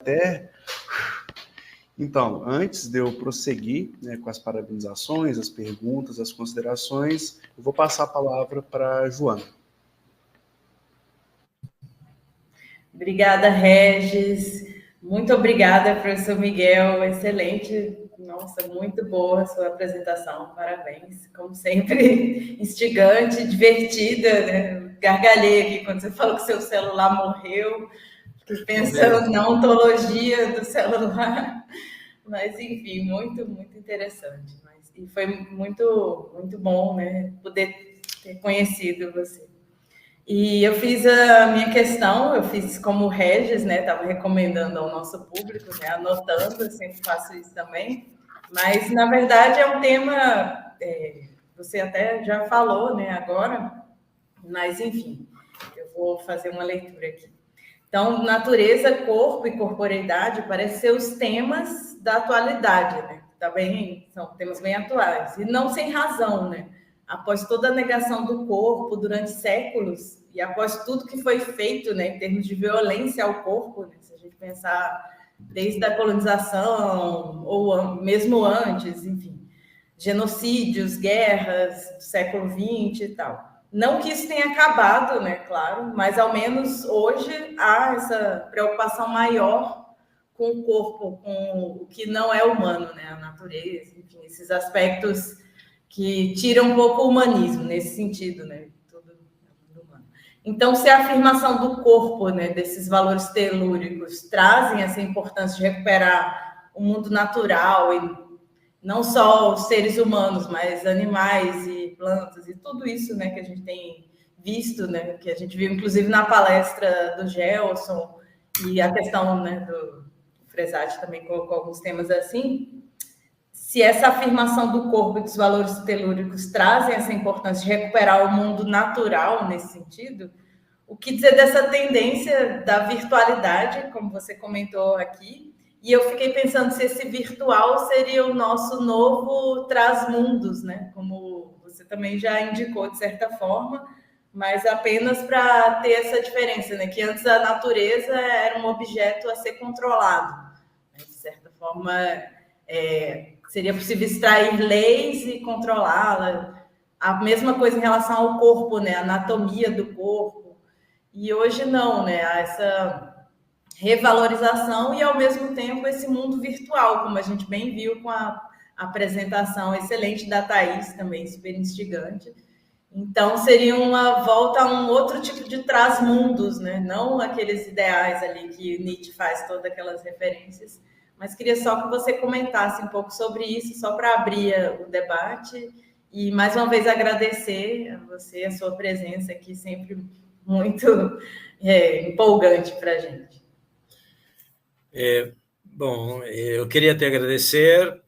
até... Então, antes de eu prosseguir, né, com as parabenizações, as perguntas, as considerações, eu vou passar a palavra para a Joana. Obrigada, Regis. Muito obrigada, professor Miguel. Excelente. Nossa, muito boa a sua apresentação. Parabéns. Como sempre, instigante, divertida, né? Gargalhei aqui quando você falou que seu celular morreu. Fiquei pensando na ontologia do celular. Mas, enfim, muito, muito interessante. E foi muito, muito bom, né? Poder ter conhecido você. E eu fiz a minha questão, eu fiz como o Regis, né? Estava recomendando ao nosso público, né? Anotando, eu sempre faço isso também. Mas, na verdade, é um tema, você até já falou, né? Agora, mas, enfim, eu vou fazer uma leitura aqui. Então, natureza, corpo e corporeidade parecem ser os temas da atualidade, né? Também são temas bem atuais. E não sem razão, né? Após toda a negação do corpo durante séculos e após tudo que foi feito, né, em termos de violência ao corpo, né, se a gente pensar desde a colonização ou mesmo antes, enfim, genocídios, guerras do século XX e tal. Não que isso tenha acabado, né, claro, mas ao menos hoje há essa preocupação maior com o corpo, com o que não é humano, né, a natureza, enfim, esses aspectos que tira um pouco o humanismo nesse sentido, né? Tudo humano. Então, se a afirmação do corpo, né, desses valores telúricos, trazem essa importância de recuperar o mundo natural e não só os seres humanos, mas animais e plantas e tudo isso, né, que a gente tem visto, né, que a gente viu inclusive na palestra do Gelson e a questão, né, do Fresati também colocou alguns temas assim. Se essa afirmação do corpo e dos valores telúricos trazem essa importância de recuperar o mundo natural nesse sentido, o que dizer dessa tendência da virtualidade, como você comentou aqui? E eu fiquei pensando se esse virtual seria o nosso novo Trasmundos, né? Como você também já indicou de certa forma, mas apenas para ter essa diferença, né? Que antes a natureza era um objeto a ser controlado, né? De certa forma, seria possível extrair leis e controlá-la. A mesma coisa em relação ao corpo, né? A anatomia do corpo. E hoje não, né? Há essa revalorização e, ao mesmo tempo, esse mundo virtual, como a gente bem viu com a apresentação excelente da Thaís, também super instigante. Então, seria uma volta a um outro tipo de trasmundos, né? Não aqueles ideais ali que Nietzsche faz todas aquelas referências, mas queria só que você comentasse um pouco sobre isso, só para abrir o debate. E, mais uma vez, agradecer a você, a sua presença aqui, sempre muito empolgante para a gente. Bom, eu queria te agradecer,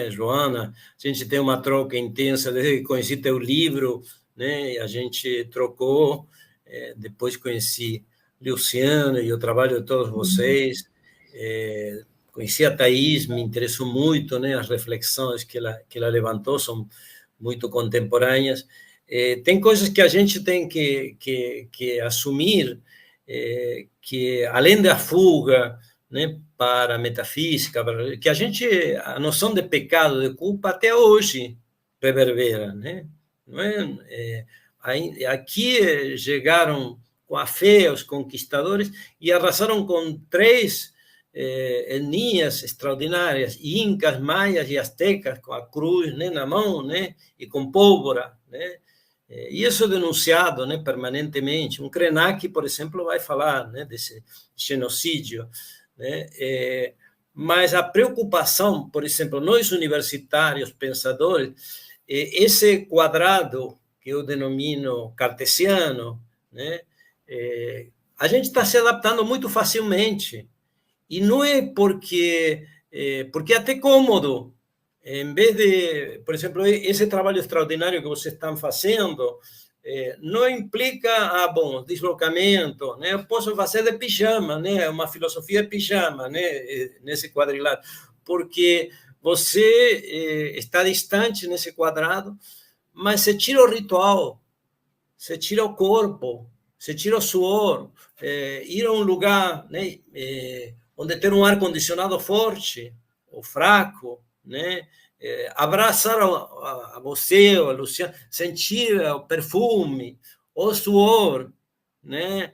Joana. A gente tem uma troca intensa desde que conheci teu livro, né? A gente trocou, depois conheci Luciano e o trabalho de todos vocês. Conheci a Thaís, me interessou muito, né? As reflexões que ela levantou são muito contemporâneas. Tem coisas que a gente tem que assumir, que além da fuga, né, para a metafísica, que a noção de pecado, de culpa, até hoje reverbera, né? Não é? Aqui chegaram com a fé os conquistadores e arrasaram com três etnias extraordinárias, incas, maias e astecas, com a cruz, né, na mão, né, e com pólvora, né? E isso é denunciado, né, permanentemente. Um Krenak, por exemplo, vai falar, né, desse genocídio, né? Mas a preocupação, por exemplo, nós universitários, pensadores, esse quadrado que eu denomino cartesiano, né? A gente está se adaptando muito facilmente, e não é porque é até cômodo. Em vez de, por exemplo, esse trabalho extraordinário que vocês estão fazendo, não implica, bom, deslocamento, né? Eu posso fazer de pijama, né? Uma filosofia de pijama, né? Nesse quadrilátero, porque você está distante nesse quadrado, mas você tira o ritual, você tira o corpo, você tira o suor, ir a um lugar, né? onde ter um ar-condicionado forte ou fraco, né? Abraçar a você, a Luciana, sentir o perfume, o suor, né?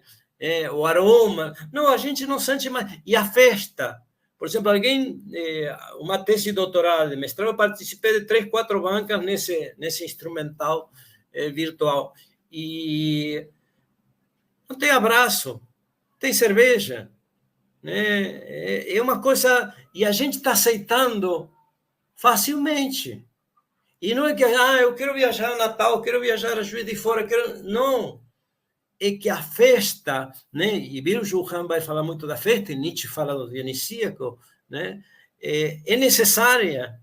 O aroma. Não, a gente não sente mais. E a festa. Por exemplo, uma tese doutoral de mestrado, eu participei de 3, 4 bancas nesse instrumental virtual. E não tem abraço, tem cerveja, né? É uma coisa... E a gente está aceitando facilmente. E não é que, eu quero viajar a Natal, eu quero viajar a Juiz de Fora, não. É que a festa, né? E Virgil Han vai falar muito da festa, e Nietzsche fala do dionisíaco, né? É necessária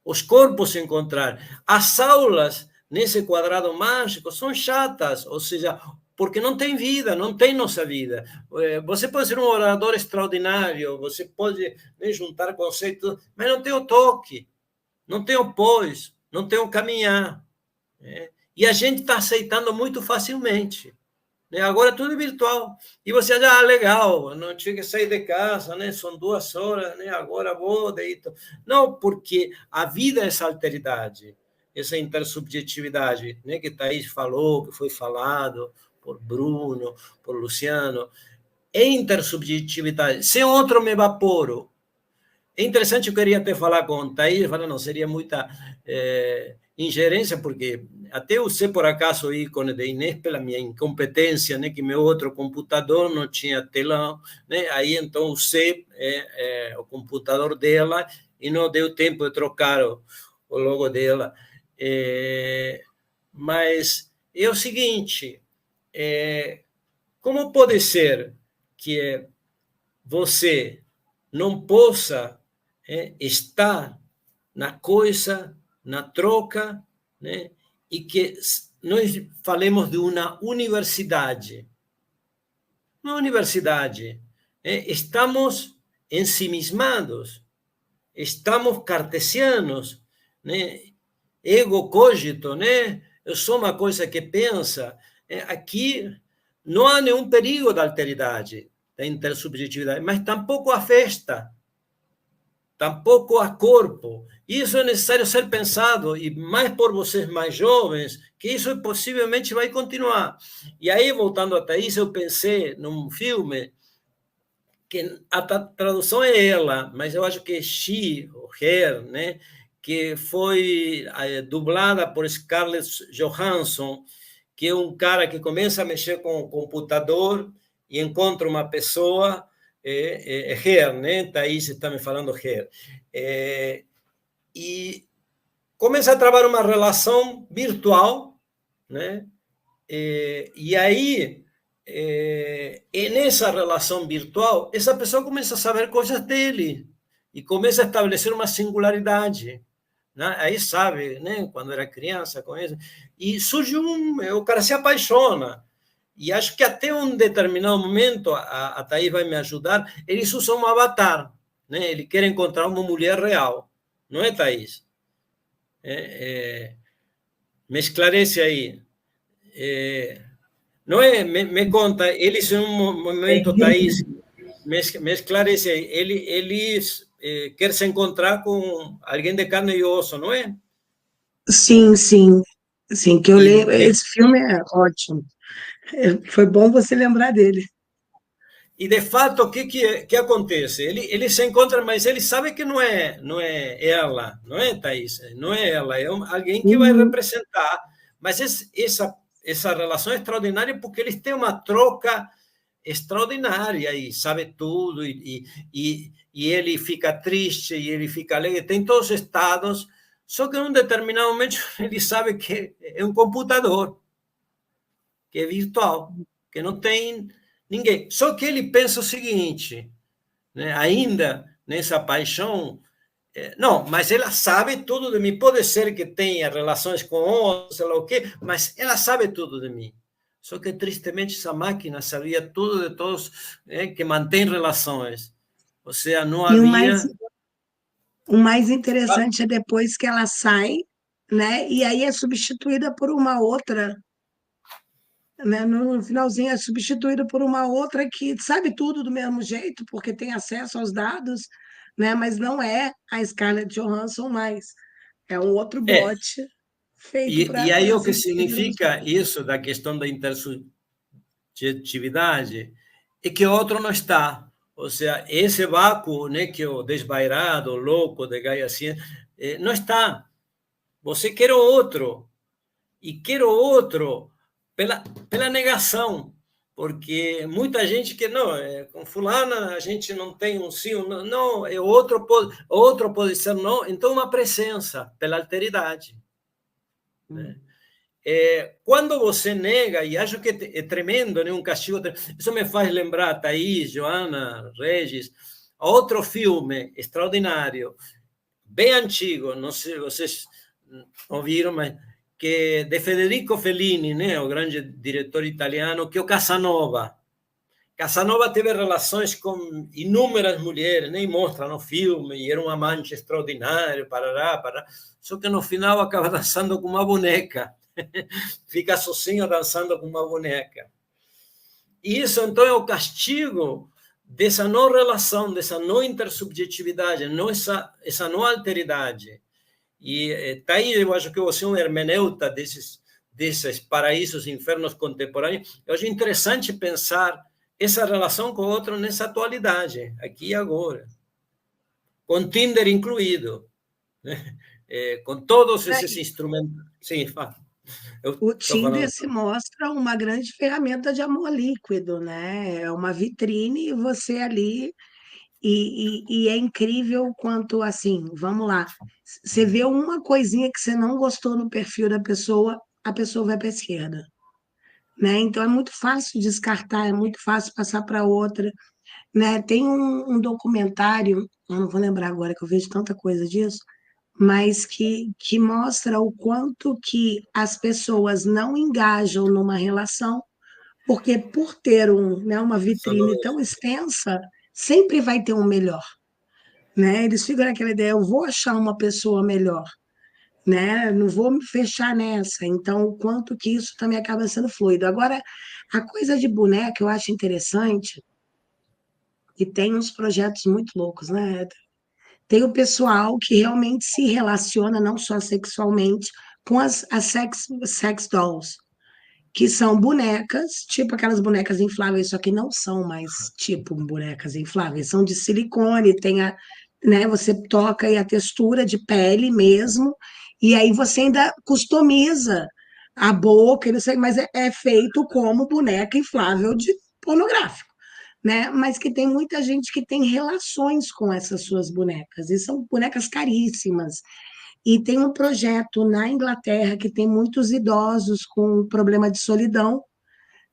os corpos se encontrar. As aulas nesse quadrado mágico são chatas, ou seja, porque não tem vida, não tem nossa vida. Você pode ser um orador extraordinário, você pode, né, juntar conceitos, mas não tem o toque, não tem o pós, não tem o caminhar. Né? E a gente está aceitando muito facilmente. Né? Agora tudo é virtual. E você acha, legal, não tinha que sair de casa, né? São 2 horas, né? Agora vou, deito. Não, porque a vida é essa alteridade, essa intersubjetividade, né? Que Thaís falou, que foi falado por Bruno, por Luciano. É intersubjetividade. Se outro me evaporo. É interessante, eu queria até falar com o Thaís, falar, não, seria muita ingerência, porque até eu sei, por acaso, o ícone de Inês, pela minha incompetência, né, que meu outro computador não tinha telão, né, aí então usei o computador dela e não deu tempo de trocar o logo dela. Mas é o seguinte, como pode ser que você não possa estar na coisa, na troca, né? E que nós falemos de uma universidade. Uma universidade. Estamos ensimismados, estamos cartesianos, né? Ego cogito, né? Eu sou uma coisa que pensa. Aqui não há nenhum perigo da alteridade, da intersubjetividade, mas tampouco a festa, tampouco a corpo. Isso é necessário ser pensado, e mais por vocês mais jovens, que isso possivelmente vai continuar. E aí, voltando a Thaís, eu pensei num filme, que a tradução é ela, mas eu acho que é She, ou Her, né? Que foi dublada por Scarlett Johansson, que é um cara que começa a mexer com o computador e encontra uma pessoa, Her, né? Thaís está me falando Her. E começa a trabalhar uma relação virtual, né? E aí, nessa relação virtual, essa pessoa começa a saber coisas dele e começa a estabelecer uma singularidade. Né? Aí sabe, né? Quando era criança, conhece. E surge o cara se apaixona. E acho que até um determinado momento, a Thaís vai me ajudar, eles usam um avatar. Né? Ele quer encontrar uma mulher real. Não é, Thaís? Me esclarece aí. Não é? Me conta, eles em um momento, Thaís, me esclarece aí, eles querem se encontrar com alguém de carne e osso, não é? Sim, sim, sim, que eu lembro. Esse filme é ótimo. Foi bom você lembrar dele. E de fato, o que acontece? Ele se encontra, mas ele sabe que não é ela, não é, Thaís? Não é ela, é alguém que vai representar. Mas essa relação é extraordinária porque eles têm uma troca extraordinária e sabe tudo, e ele fica triste, e ele fica alegre, tem todos os estados, só que em um determinado momento ele sabe que é um computador, que é virtual, que não tem ninguém. Só que ele pensa o seguinte, né, ainda nessa paixão, não, mas ela sabe tudo de mim. Pode ser que tenha relações com outros, sei lá o quê, mas ela sabe tudo de mim. Só que, tristemente, essa máquina sabia tudo de todos, que mantém relações. Ou seja, não E havia... o mais interessante é depois que ela sai, né? E aí é substituída por uma outra. né? No finalzinho é substituída por uma outra que sabe tudo do mesmo jeito, porque tem acesso aos dados, né? Mas não é a Scarlett Johansson mais. É um outro É, bot feito e aí para o que substituir os significa isso da questão da intersubjetividade é que o outro não está. Ou seja, esse vácuo, né, que o desvairado, o louco de Gaia assim, não está. Você quer o outro, e quer o outro pela negação, porque muita gente que não, com fulana a gente não tem um sim, não, não outro pode ser não, então uma presença pela alteridade, né? Quando você nega, e acho que é tremendo, né? Um castigo, isso me faz lembrar, Thaís, Joana, Regis, outro filme extraordinário, bem antigo, não sei se vocês ouviram, mas que de Federico Fellini, né, o grande diretor italiano, que é o Casanova. Casanova teve relações com inúmeras mulheres, nem mostra no filme, e era um amante extraordinário, parará. Só que no final acaba dançando com uma boneca. Fica sozinho dançando com uma boneca. E isso, então, é o castigo dessa não relação, dessa não intersubjetividade, não essa não alteridade. E está aí, eu acho que você é um hermeneuta desses paraísos e infernos contemporâneos. Eu acho interessante pensar essa relação com o outro nessa atualidade, aqui e agora, com Tinder incluído, né? Com todos esses instrumentos. Sim, eu O estou falando. Tinder se mostra uma grande ferramenta de amor líquido, né? É uma vitrine e você ali. E é incrível o quanto, assim, vamos lá. Você vê uma coisinha que você não gostou no perfil da pessoa, a pessoa vai para a esquerda, né? Então é muito fácil descartar, é muito fácil passar para outra, né? Tem um documentário, eu não vou lembrar agora que eu vejo tanta coisa disso, mas que mostra o quanto que as pessoas não engajam numa relação, porque por ter uma vitrine tão extensa, sempre vai ter um melhor, né? Eles ficam naquela ideia, eu vou achar uma pessoa melhor, né? Não vou me fechar nessa. Então, o quanto que isso também acaba sendo fluido. Agora, a coisa de boneca eu acho interessante e tem uns projetos muito loucos, né? Tem o pessoal que realmente se relaciona não só sexualmente com as sex dolls, que são bonecas, tipo aquelas bonecas infláveis, só que não são mais tipo bonecas infláveis, são de silicone, tem né, você toca e a textura de pele mesmo, e aí você ainda customiza a boca, não sei, mas é feito como boneca inflável de pornográfico, né? Mas que tem muita gente que tem relações com essas suas bonecas, e são bonecas caríssimas. E tem um projeto na Inglaterra que tem muitos idosos com problema de solidão,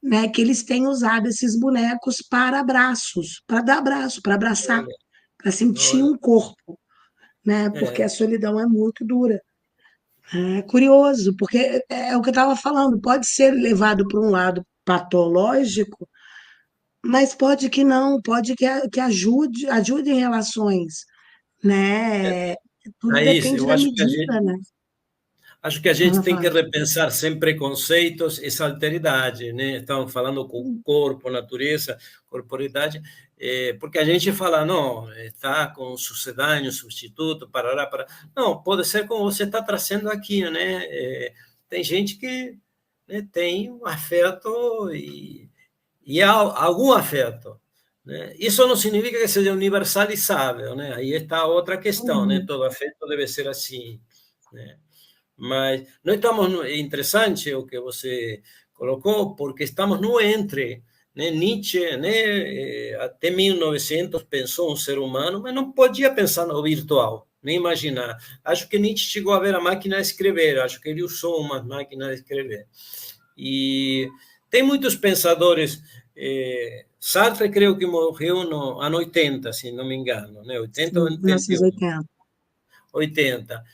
né, que eles têm usado esses bonecos para abraços, para dar abraço, para abraçar, Olha, para sentir olha, um corpo, né, porque é, a solidão é muito dura. É curioso, porque é o que eu estava falando, pode ser levado para um lado patológico, mas pode que não, pode que ajude em relações, né? Tudo Thaís, depende eu da medida, né? acho que a gente Fala, tem que Fábio. repensar sem preconceitos essa alteridade, né? Estamos falando com corpo, natureza, corporidade, porque a gente fala, não, está com sucedâneo, substituto, parará. Não, pode ser como você está trazendo aqui, né? Tem gente que, né, tem um afeto e há algum afeto, né? Isso não significa que seja universalizável, né? Aí está outra questão, né? Uhum. Todo afeto deve ser assim, né? Mas nós estamos é interessante o que você colocou, porque estamos no entre, né? Nietzsche, né? Até 1900 pensou um ser humano, mas não podia pensar no virtual, nem imaginar. Acho que Nietzsche chegou a ver a máquina de escrever, acho que ele usou uma máquina de escrever. E tem muitos pensadores. Sartre, creio que morreu no ano 80, se não me engano, né? 80 ou Sim, 81. 1980. 80.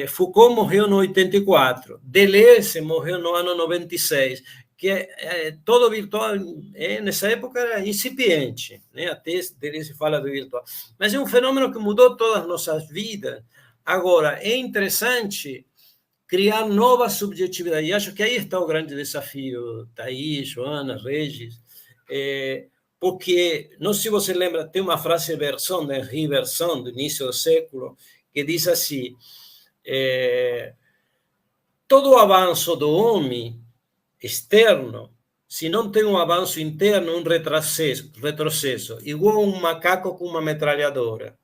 Foucault morreu no 84. Deleuze morreu no ano 96. Que todo virtual, nessa época, era incipiente, né? Até Deleuze fala do virtual. Mas é um fenômeno que mudou todas as nossas vidas. Agora, é interessante criar novas subjetividades. E acho que aí está o grande desafio, Thaís, Joana, Regis, porque, não sei se você lembra, tem uma frase Bergson, de Henri Bergson, do início do século, que diz assim, todo avanço do homem externo, se não tem um avanço interno, um retrocesso, igual a um macaco com uma metralhadora.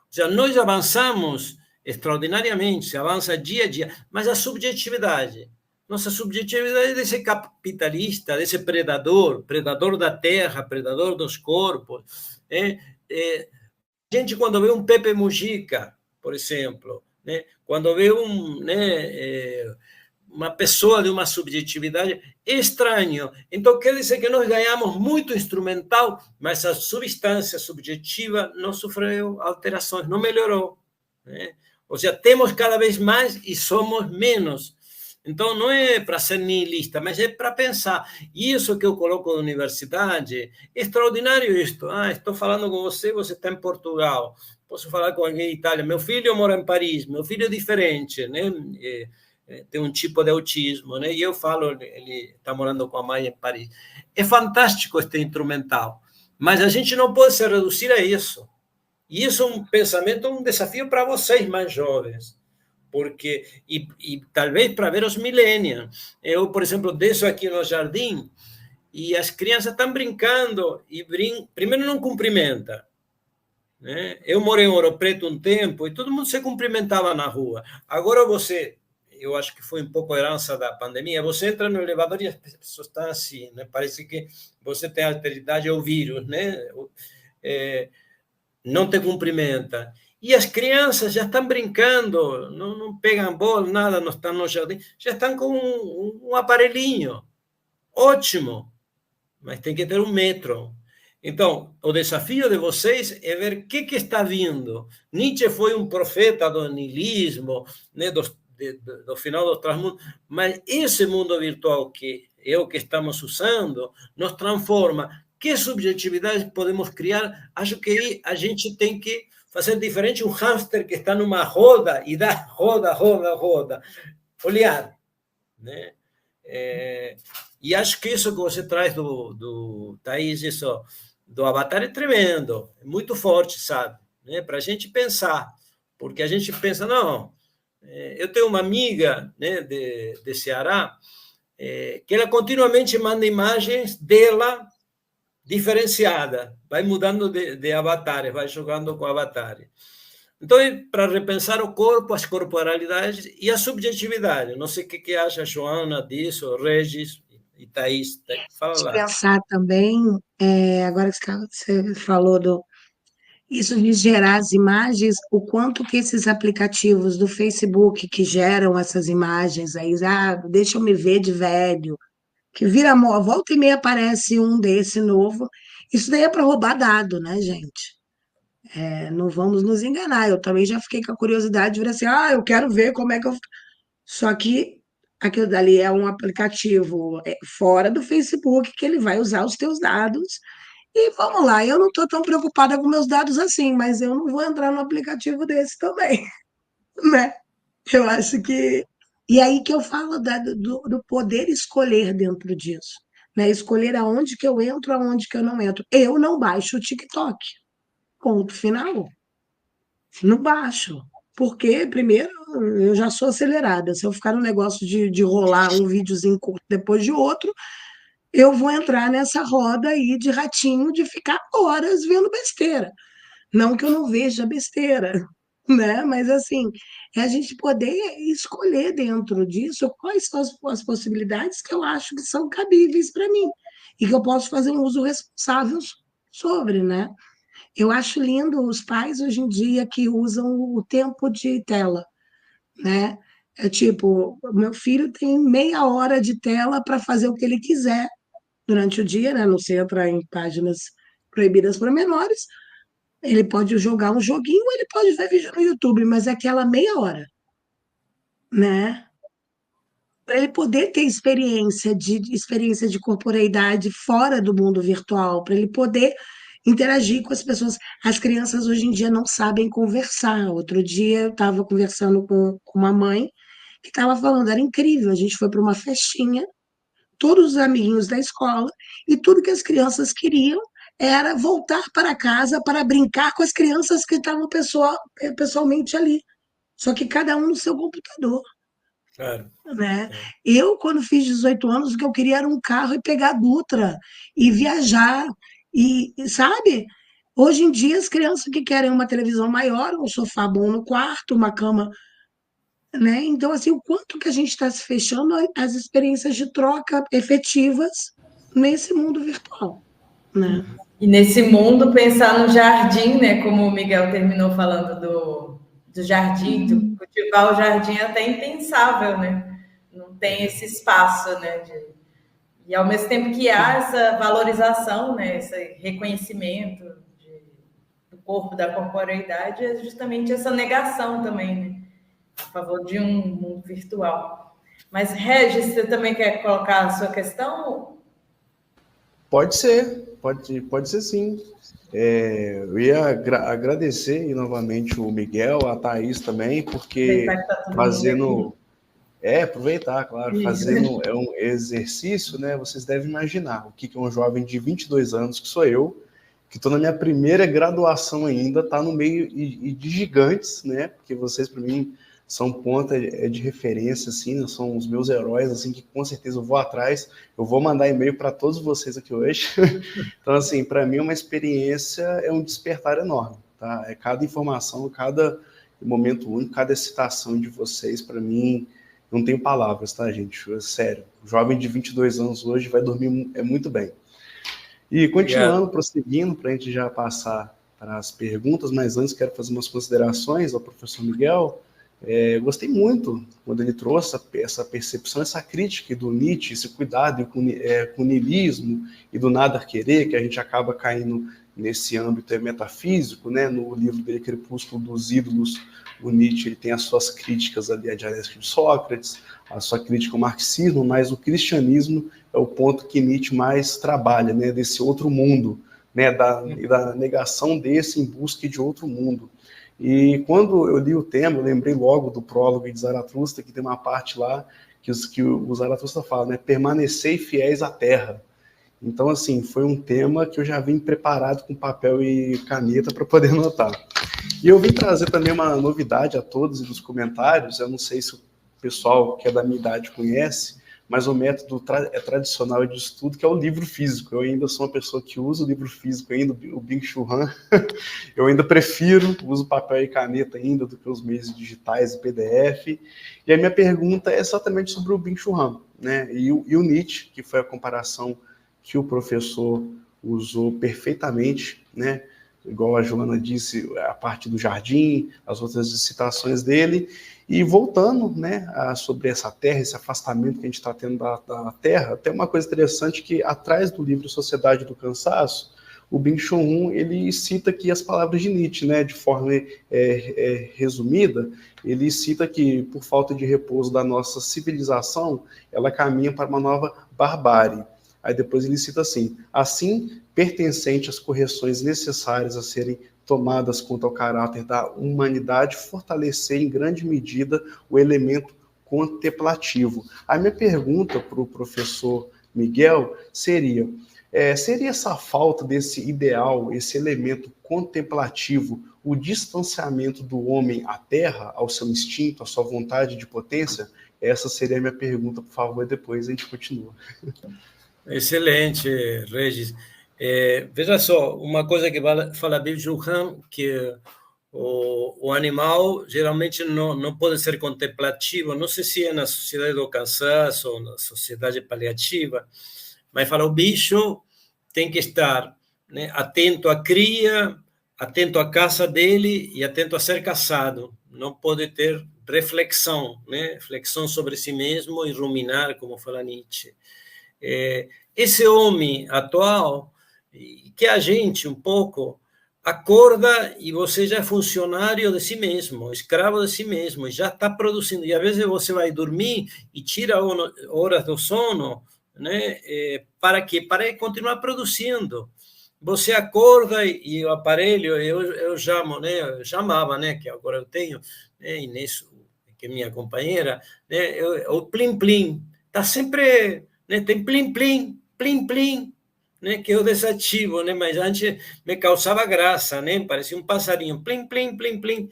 Ou seja, nós avançamos extraordinariamente, se avança dia a dia, mas a subjetividade, nossa subjetividade desse capitalista, desse predador da terra, predador dos corpos. A gente, quando vê um Pepe Mujica, por exemplo, quando vê uma pessoa de uma subjetividade, é estranho. Então, quer dizer que nós ganhamos muito instrumental, mas a substância subjetiva não sofreu alterações, não melhorou. Ou seja, temos cada vez mais e somos menos. Então, não é para ser nihilista, mas é para pensar. E isso que eu coloco na universidade, é extraordinário isto. Estou falando com você, você está em Portugal. Posso falar com alguém em Itália. Meu filho mora em Paris, meu filho é diferente, né? Tem um tipo de autismo, né? E eu falo, ele está morando com a mãe em Paris. É fantástico este instrumental, mas a gente não pode se reduzir a isso. E isso é um pensamento, um desafio para vocês mais jovens, porque e talvez para ver os millennials. Eu, por exemplo, desço aqui no jardim e as crianças estão brincando e primeiro não cumprimenta. Né? Eu morei em Ouro Preto um tempo e todo mundo se cumprimentava na rua. Agora eu acho que foi um pouco herança da pandemia, você entra no elevador e as pessoas estão assim, né? Parece que você tem alteridade ao vírus, né? Não te cumprimenta. E as crianças já estão brincando, não pegam bola, nada, não estão no jardim, já estão com um aparelhinho. Ótimo, mas tem que ter 1 metro. Então, o desafio de vocês é ver o que está vindo. Nietzsche foi um profeta do niilismo, né, do final do transmundo, mas esse mundo virtual que é o que estamos usando nos transforma. Que subjetividade podemos criar? Acho que a gente tem que fazer diferente um hamster que está numa roda e dá roda, olhar, né? E acho que isso que você traz do Thaís, isso do Avatar é tremendo, é muito forte, sabe? Né? Para a gente pensar, porque a gente pensa, não, eu tenho uma amiga, né, de Ceará, que ela continuamente manda imagens dela diferenciada, vai mudando de avatares, vai jogando com avatares. Então, para repensar o corpo, as corporalidades e a subjetividade. Não sei o que acha a Joana disso, Regis e Thaís. Fala lá. Pensar também, agora que você falou isso de gerar as imagens, o quanto que esses aplicativos do Facebook que geram essas imagens aí, deixa eu me ver de velho, que vira volta e meia aparece um desse novo. Isso daí é para roubar dado, né, gente? Não vamos nos enganar. Eu também já fiquei com a curiosidade de ver assim, eu quero ver como é que eu. Só que aquilo dali é um aplicativo fora do Facebook que ele vai usar os teus dados. E vamos lá, eu não estou tão preocupada com meus dados assim, mas eu não vou entrar no aplicativo desse também, né? Eu acho que. E aí que eu falo do poder escolher dentro disso, né? Escolher aonde que eu entro, aonde que eu não entro. Eu não baixo o TikTok. Ponto final. Não baixo. Porque, primeiro, eu já sou acelerada. Se eu ficar no negócio de rolar um videozinho curto depois de outro, eu vou entrar nessa roda aí de ratinho de ficar horas vendo besteira. Não que eu não veja besteira, né? Mas assim, é a gente poder escolher dentro disso quais são as possibilidades que eu acho que são cabíveis para mim e que eu posso fazer um uso responsável sobre, né? Eu acho lindo os pais hoje em dia que usam o tempo de tela, né? É tipo, o meu filho tem meia hora de tela para fazer o que ele quiser durante o dia, né? Não sei, entrar em páginas proibidas para menores. Ele pode jogar um joguinho, ele pode ver vídeo no YouTube, mas é aquela meia hora, né? Para ele poder ter experiência de corporeidade fora do mundo virtual, para ele poder interagir com as pessoas. As crianças hoje em dia não sabem conversar. Outro dia eu estava conversando com uma mãe que estava falando, era incrível. A gente foi para uma festinha, todos os amiguinhos da escola, e tudo que as crianças queriam era voltar para casa para brincar com as crianças que estavam pessoalmente ali. Só que cada um no seu computador, Claro. né? Eu, quando fiz 18 anos, o que eu queria era um carro e pegar a Dutra e viajar, sabe? Hoje em dia, as crianças que querem uma televisão maior, um sofá bom no quarto, uma cama, né? Então, assim, o quanto que a gente está se fechando às experiências de troca efetivas nesse mundo virtual, né? E nesse mundo, pensar no jardim, né? Como o Miguel terminou falando do jardim, do cultivar o jardim é até impensável, né? Não tem esse espaço, né? E ao mesmo tempo que há essa valorização, né? Esse reconhecimento do corpo, da corporeidade, é justamente essa negação também, né? A favor de um mundo virtual. Mas, Regis, você também quer colocar a sua questão? Pode ser, pode ser sim. Eu ia agradecer novamente o Miguel, a Thaís também, porque Aproveitar que tá todo mundo fazendo. Aproveitar, claro, fazendo um exercício, né? Vocês devem imaginar o que é um jovem de 22 anos, que sou eu, que estou na minha primeira graduação ainda, está no meio de gigantes, né? Porque vocês, para mim, são ponta de referência, assim, né? São os meus heróis, assim, que com certeza eu vou atrás. Eu vou mandar e-mail para todos vocês aqui hoje. Então, assim, para mim, uma experiência é um despertar enorme, tá? É cada informação, cada momento único, cada excitação de vocês, para mim, não tenho palavras, tá, gente? Sério, o jovem de 22 anos hoje vai dormir muito bem. E continuando, prosseguindo, para a gente já passar para as perguntas, mas antes quero fazer umas considerações ao professor Miguel. Gostei muito quando ele trouxe essa percepção, essa crítica do Nietzsche, esse cuidado com o niilismo e do nada querer, que a gente acaba caindo nesse âmbito metafísico, né? No livro dele, Crepúsculo dos Ídolos, o Nietzsche ele tem as suas críticas ali à dialética de Sócrates, a sua crítica ao marxismo, mas o cristianismo é o ponto que Nietzsche mais trabalha, né? Desse outro mundo, né? Da negação desse em busca de outro mundo. E quando eu li o tema, eu lembrei logo do prólogo de Zaratustra, que tem uma parte lá que o Zaratustra fala, né? Permanecei fiéis à terra. Então, assim, foi um tema que eu já vim preparado com papel e caneta para poder anotar. E eu vim trazer também uma novidade a todos e dos comentários. Eu não sei se o pessoal que é da minha idade conhece, mas o método tradicional de estudo, que é o livro físico. Eu ainda sou uma pessoa que usa o livro físico ainda, o Byung-Chul Han. Eu ainda prefiro, uso papel e caneta ainda do que os meios digitais e PDF. E a minha pergunta é exatamente sobre o Byung-Chul Han, né? E o Nietzsche, que foi a comparação que o professor usou perfeitamente, né? Igual a Joana disse, a parte do jardim, as outras citações dele. E voltando, né, sobre essa terra, esse afastamento que a gente está tendo da terra, tem uma coisa interessante que atrás do livro Sociedade do Cansaço, o Byung-Chul Han, ele cita aqui as palavras de Nietzsche, né, de forma resumida. Ele cita que, por falta de repouso da nossa civilização, ela caminha para uma nova barbárie. Aí depois ele cita assim, pertencente às correções necessárias a serem tomadas quanto ao caráter da humanidade, fortalecer em grande medida o elemento contemplativo. A minha pergunta para o professor Miguel seria essa falta desse ideal, esse elemento contemplativo, o distanciamento do homem à terra, ao seu instinto, à sua vontade de potência? Essa seria a minha pergunta, por favor, e depois a gente continua. Excelente, Regis. Veja só, uma coisa que fala Byung-Chul Han, que o animal geralmente não pode ser contemplativo, não sei se é na sociedade do cansaço ou na sociedade paliativa, mas fala o bicho tem que estar, né, atento à cria, atento à caça dele e atento a ser caçado. Não pode ter reflexão, né, reflexão sobre si mesmo e ruminar, como fala Nietzsche. Esse homem atual, que a gente um pouco acorda e você já é funcionário de si mesmo, escravo de si mesmo, já está produzindo. E às vezes você vai dormir e tira horas do sono, né? Para quê? Para continuar produzindo. Você acorda e o aparelho, eu chamo, né? Eu chamava, né? Que agora eu tenho, né? Inês, que é minha companheira, né, o plim-plim, está sempre, né, tem plim-plim, plim-plim, né, que eu desativo, né, mas antes me causava graça, né, parecia um passarinho, plim, plim, plim, plim.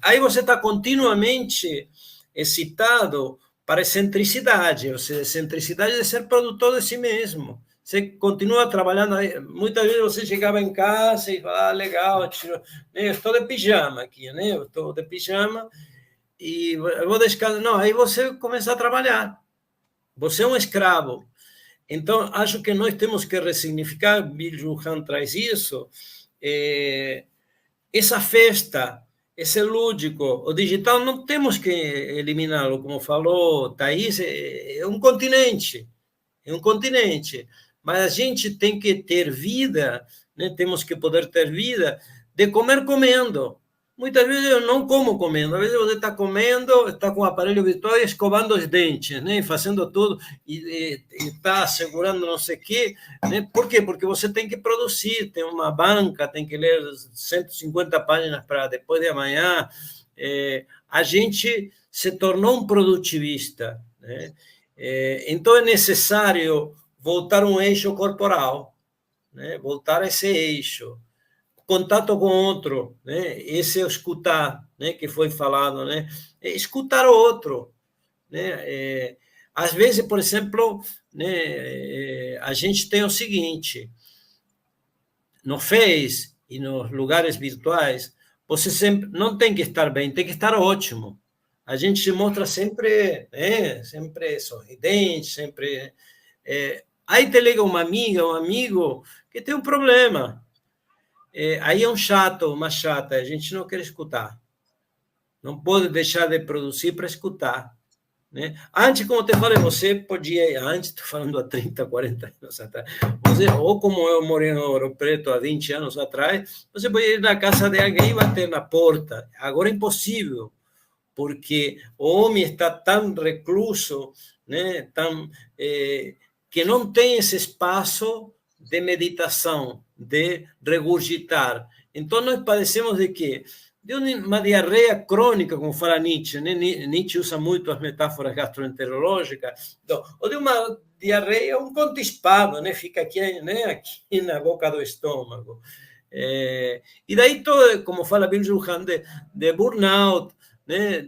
Aí você está continuamente excitado para a excentricidade, ou seja, a excentricidade de ser produtor de si mesmo. Você continua trabalhando, muitas vezes você chegava em casa e falava, legal, né, eu estou de pijama aqui, né, eu estou de pijama e eu vou descansar. Não, aí você começa a trabalhar. Você é um escravo. Então, acho que nós temos que ressignificar, Byung-Chul Han traz isso, essa festa, esse lúdico, o digital não temos que eliminá-lo, como falou Thaís, é um continente, mas a gente tem que ter vida, né? Temos que poder ter vida de comer comendo. Muitas vezes eu não como comendo, às vezes você está comendo, está com o aparelho virtual e escovando os dentes, né? Fazendo tudo, e está segurando não sei o quê. Né? Por quê? Porque você tem que produzir, tem uma banca, tem que ler 150 páginas para depois de amanhã. A gente se tornou um produtivista. Né? Então é necessário voltar um eixo corporal, né? Voltar a esse eixo. Contato com outro, né? Esse é o escutar, né? Que foi falado, né? Escutar o outro, né? Às vezes, por exemplo, né? A gente tem o seguinte, no Face e nos lugares virtuais, você sempre não tem que estar bem, tem que estar ótimo. A gente se mostra sempre, né? Sempre sorridente, sempre. Aí te liga uma amiga, um amigo que tem um problema. Aí é um chato, uma chata, a gente não quer escutar. Não pode deixar de produzir para escutar. Né? Antes, como eu te falei, você podia, antes, estou falando há 30, 40 anos atrás, você, ou como eu morei em Ouro Preto há 20 anos atrás, você podia ir na casa de alguém e bater na porta. Agora é impossível, porque o homem está tão recluso, né? Que não tem esse espaço de meditação, de regurgitar. Então, nós padecemos de quê? De uma diarreia crônica, como fala Nietzsche, né? Nietzsche usa muito as metáforas gastroenterológicas, então, ou de uma diarreia, um contispado, né? Fica aqui, né? Aqui na boca do estômago. E daí, todo, como fala Byung-Chul Han, de burnout, né?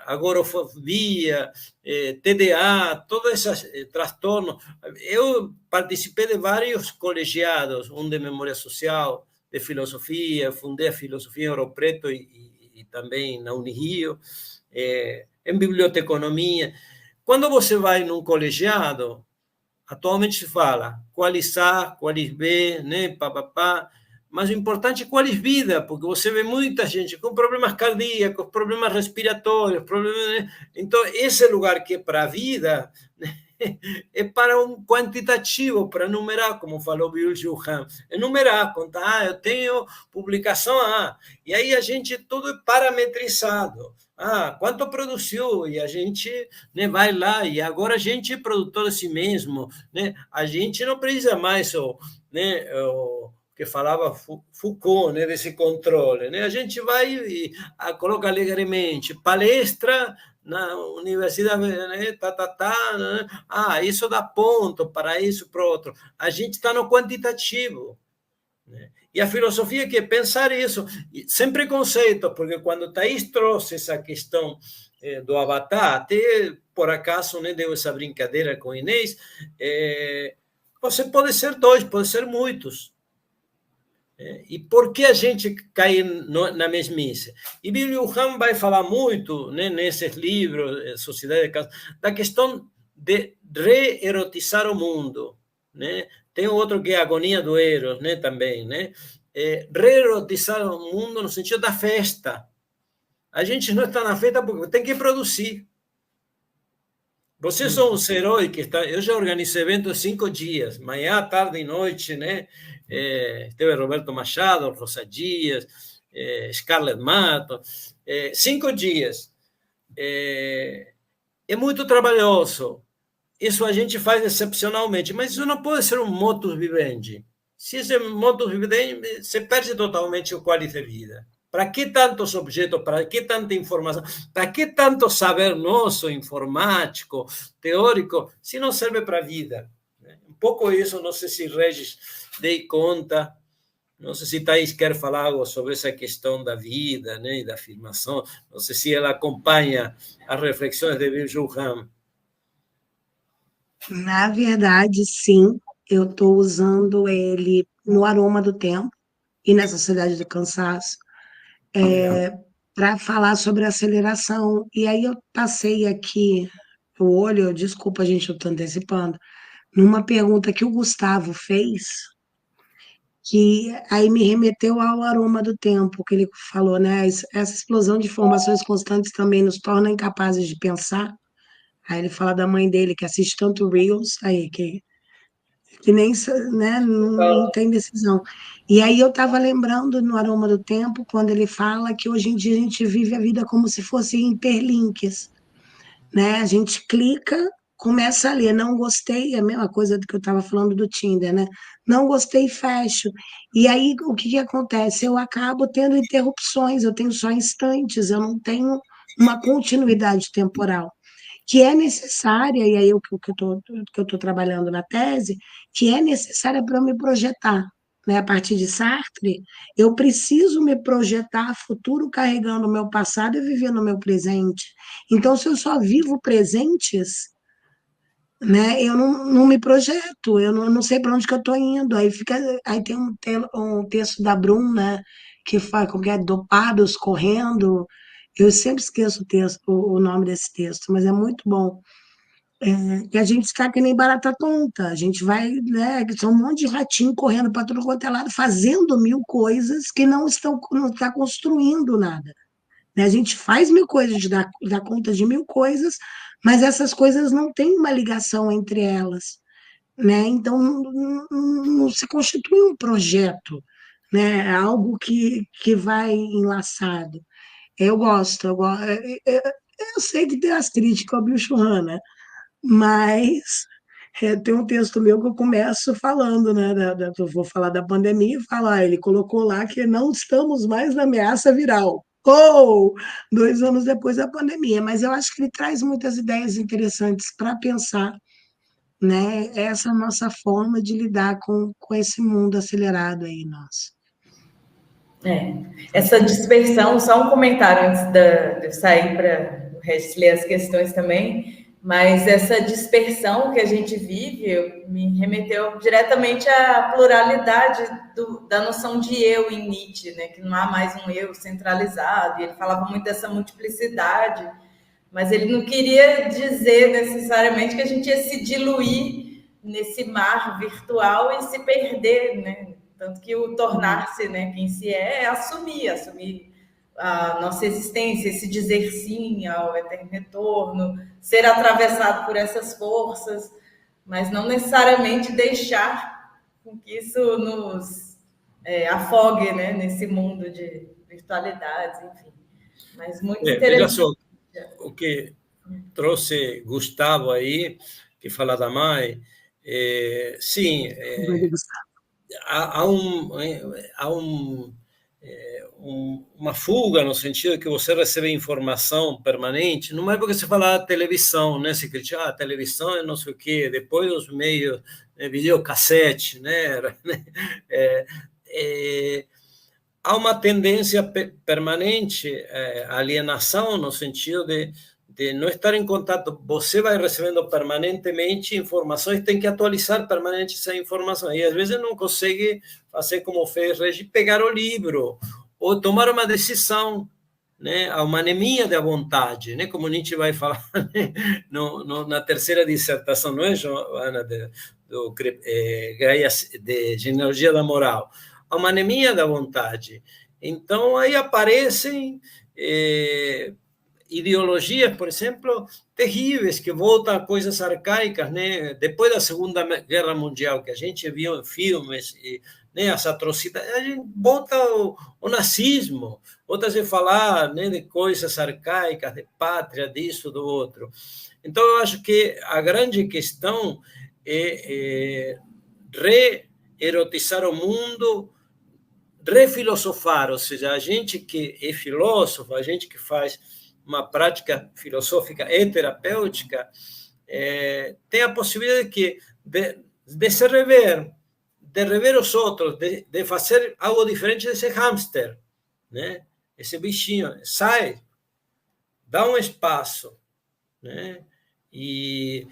Agorafobia, TDA, todos esses transtornos. Eu participei de vários colegiados, um de memória social, de filosofia, fundei a filosofia em Ouro Preto e também na Unirio, em biblioteconomia. Quando você vai num colegiado, atualmente se fala qualis A, qualis B, né, papapá, mas o importante é qualis vida, porque você vê muita gente com problemas cardíacos, problemas respiratórios, problemas. Então, esse lugar que é para a vida, né, é para um quantitativo, para numerar, como falou Byung-Chul Han, enumerar, contar, eu tenho publicação A, e aí a gente tudo é parametrizado. Quanto produziu? E a gente, né, vai lá, e agora a gente é produtor de si mesmo, né? A gente não precisa mais né, o que falava Foucault, né, desse controle, né? A gente vai e coloca alegremente, palestra na universidade, né? Né? Isso dá ponto para isso, para outro. A gente está no quantitativo. Né? E a filosofia que é pensar isso, sem preconceito, porque quando Thaís trouxe essa questão do avatar, até por acaso, né, deu essa brincadeira com Inês, você pode ser dois, pode ser muitos. E por que a gente cai na mesmice? E Byung-Chul Han vai falar muito, né, nesses livros, Sociedade de Casa, da questão de re-erotizar o mundo. Né? Tem outro que é a Agonia do Eros, né, também. Né? Re-erotizar o mundo no sentido da festa. A gente não está na festa porque tem que produzir. Vocês são os heróis que estão. Eu já organizei eventos 5 dias, manhã, tarde e noite, né? Teve Roberto Machado, Rosa Dias, Scarlett Mato, 5 dias. É muito trabalhoso. Isso a gente faz excepcionalmente, mas isso não pode ser um modus vivendi. Se esse modus vivendi, você perde totalmente o qualidade de vida. Para que tantos objetos? Para que tanta informação? Para que tanto saber nosso, informático, teórico, se não serve para a vida? Um pouco isso, não sei se Regis dei conta. Não sei se Thaís quer falar algo sobre essa questão da vida, né, e da afirmação. Não sei se ela acompanha as reflexões de Byung-Chul Han. Na verdade, sim, eu estou usando ele no Aroma do Tempo e na Sociedade do Cansaço para falar sobre aceleração. E aí eu passei aqui o olho, desculpa, gente, eu estou antecipando, numa pergunta que o Gustavo fez, que aí me remeteu ao Aroma do Tempo, que ele falou, né? Essa explosão de informações constantes também nos torna incapazes de pensar. Aí ele fala da mãe dele, que assiste tanto Reels, aí, que nem, né, não tem decisão. E aí eu estava lembrando no Aroma do Tempo, quando ele fala que hoje em dia a gente vive a vida como se fosse hiperlinks, né? A gente clica, começa a ler, não gostei, é a mesma coisa do que eu estava falando do Tinder, né? Não gostei, fecho. E aí o que que acontece? Eu acabo tendo interrupções, eu tenho só instantes, eu não tenho uma continuidade temporal que é necessária, e aí o que eu estou trabalhando na tese, que é necessária para eu me projetar. Né? A partir de Sartre, eu preciso me projetar futuro carregando o meu passado e vivendo o meu presente. Então, se eu só vivo presentes, né, eu não me projeto, eu não sei para onde que eu estou indo. Aí tem um texto da Brum, né, que fala como que é dopados correndo. Eu sempre esqueço o nome desse texto, mas é muito bom. Que a gente está que nem barata tonta, a gente vai, né, são um monte de ratinho correndo para tudo quanto é lado, fazendo mil coisas que não está construindo nada. Né? A gente faz mil coisas, dá conta de mil coisas, mas essas coisas não têm uma ligação entre elas. Né? Então, não se constitui um projeto, né? Algo que vai enlaçado. Eu sei que tem as críticas ao Bill Churran, né? Mas tem um texto meu que eu começo falando, né? Eu vou falar da pandemia e falar, ele colocou lá que não estamos mais na ameaça viral. Ou 2 anos depois da pandemia, mas eu acho que ele traz muitas ideias interessantes para pensar, né? Essa nossa forma de lidar com esse mundo acelerado aí, nosso. Essa dispersão, só um comentário antes de eu sair para o resto ler as questões também, mas essa dispersão que a gente vive me remeteu diretamente à pluralidade da noção de eu em Nietzsche, né? Que não há mais um eu centralizado, e ele falava muito dessa multiplicidade, mas ele não queria dizer necessariamente que a gente ia se diluir nesse mar virtual e se perder, né? Tanto que o tornar-se, né, quem se é assumir a nossa existência, esse dizer sim ao eterno retorno, ser atravessado por essas forças, mas não necessariamente deixar com que isso nos afogue, né, nesse mundo de virtualidades, enfim. Mas muito interessante. Veja só, o que trouxe Gustavo aí, que fala da mãe, sim, há uma fuga no sentido que você recebe informação permanente, não é porque você fala televisão, né? Você critica, a televisão é não sei o quê, depois os meios, videocassete, né? Há uma tendência permanente à alienação no sentido de não estar em contato. Você vai recebendo permanentemente informações, tem que atualizar permanentemente essa informação. E às vezes não consegue fazer como fez Regis, pegar o livro ou tomar uma decisão. Né? Há uma anemia da vontade, né? Como Nietzsche vai falar né? Na terceira dissertação, não é, Joana, de Genealogia da Moral. Há uma anemia da vontade. Então, aí aparecem ideologias, por exemplo, terríveis, que voltam a coisas arcaicas, né? Depois da Segunda Guerra Mundial, que a gente viu em filmes, né, as atrocidades, a gente volta o nazismo, volta a se falar, né, de coisas arcaicas, de pátria, disso, do outro. Então, eu acho que a grande questão é re-erotizar o mundo refilosofar, ou seja, a gente que é filósofo, a gente que faz uma prática filosófica e terapêutica, tem a possibilidade de se rever, de rever os outros, de fazer algo diferente desse hamster, né? Esse bichinho, sai, dá um espaço, né? E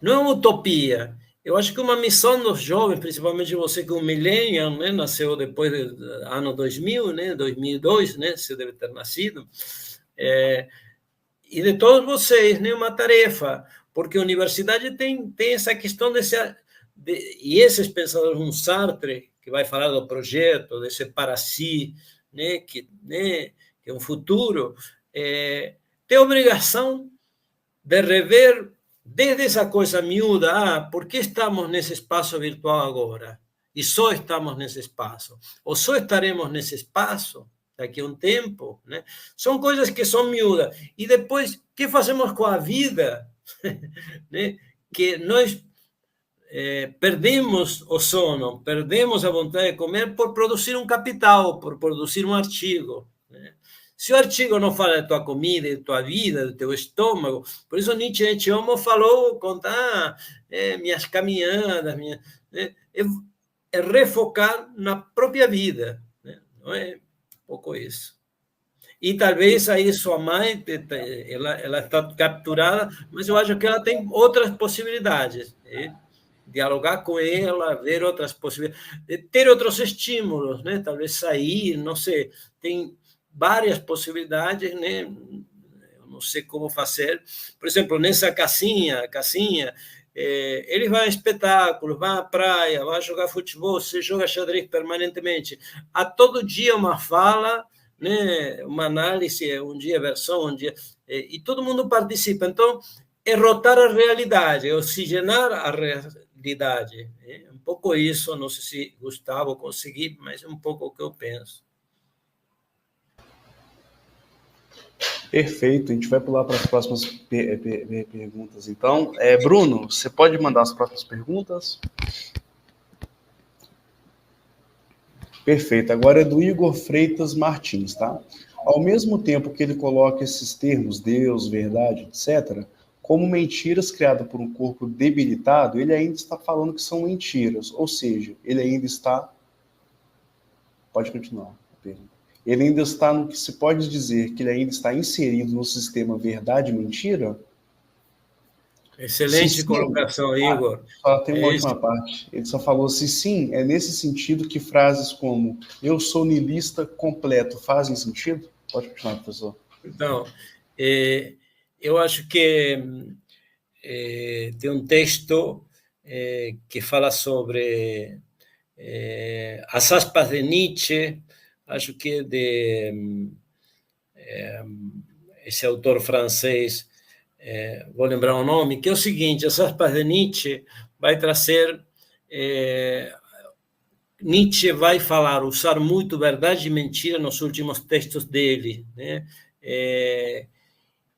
não é uma utopia. Eu acho que uma missão dos jovens, principalmente você que é um millennial, né? Nasceu depois do ano 2000, né? 2002, né? Você deve ter nascido. E de todos vocês, né? Uma tarefa, porque a universidade tem essa questão e esses pensadores, um Sartre, que vai falar do projeto, desse para si, né? Que é um futuro, tem a obrigação de rever desde essa coisa miúda, por que estamos nesse espaço virtual agora? E só estamos nesse espaço? Ou só estaremos nesse espaço daqui a um tempo? Né? São coisas que são miúdas. E depois, o que fazemos com a vida? Né? Que nós perdemos o sono, perdemos a vontade de comer por produzir um capital, por produzir um artigo. Né? Se o artigo não fala da tua comida, da tua vida, do teu estômago, por isso Nietzsche falou, contar minhas caminhadas, é refocar na própria vida, né? Não é pouco isso. E talvez aí sua mãe, ela está capturada, mas eu acho que ela tem outras possibilidades, né? Dialogar com ela, ver outras possibilidades, ter outros estímulos, né? Talvez sair, não sei, tem várias possibilidades, né? Eu não sei como fazer. Por exemplo, nessa casinha, ele vai a espetáculos, vai à praia, vai jogar futebol, você joga xadrez permanentemente. Há todo dia uma fala, né? Uma análise, um dia versão, um dia... E todo mundo participa. Então, é rotar a realidade, é oxigenar a realidade. É um pouco isso, não sei se Gustavo conseguiu, mas é um pouco o que eu penso. Perfeito, a gente vai pular para as próximas perguntas, então. Bruno, você pode mandar as próximas perguntas? Perfeito, agora é do Igor Freitas Martins, tá? Ao mesmo tempo que ele coloca esses termos, Deus, verdade, etc., como mentiras criadas por um corpo debilitado, ele ainda está falando que são mentiras, ou seja, ele ainda está... Pode continuar a pergunta. Ele ainda está no que se pode dizer que ele ainda está inserido no sistema verdade-mentira? Excelente colocação, Igor. Só tem uma última parte. Ele só falou se sim, é nesse sentido que frases como eu sou niilista completo fazem sentido? Pode continuar, professor. Então, eu acho que tem um texto que fala sobre as aspas de Nietzsche, acho que de esse autor francês, vou lembrar o nome, que é o seguinte: as aspas de Nietzsche vai trazer... Nietzsche vai usar muito verdade e mentira nos últimos textos dele, né?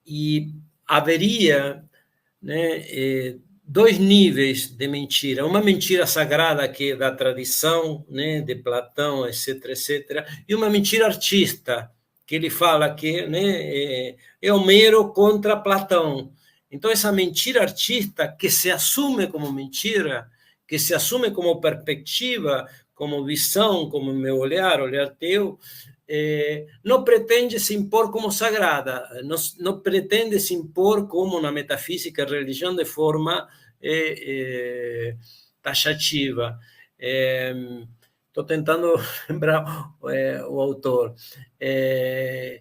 E haveria, né, dois níveis de mentira. Uma mentira sagrada, que é da tradição, né, de Platão, etc., etc., e uma mentira artista, que ele fala que, né, é Homero contra Platão. Então, essa mentira artista, que se assume como mentira, que se assume como perspectiva, como visão, como meu olhar teu, não pretende se impor como sagrada, não pretende se impor como na metafísica e religião de forma taxativa. Estou tentando lembrar o autor. E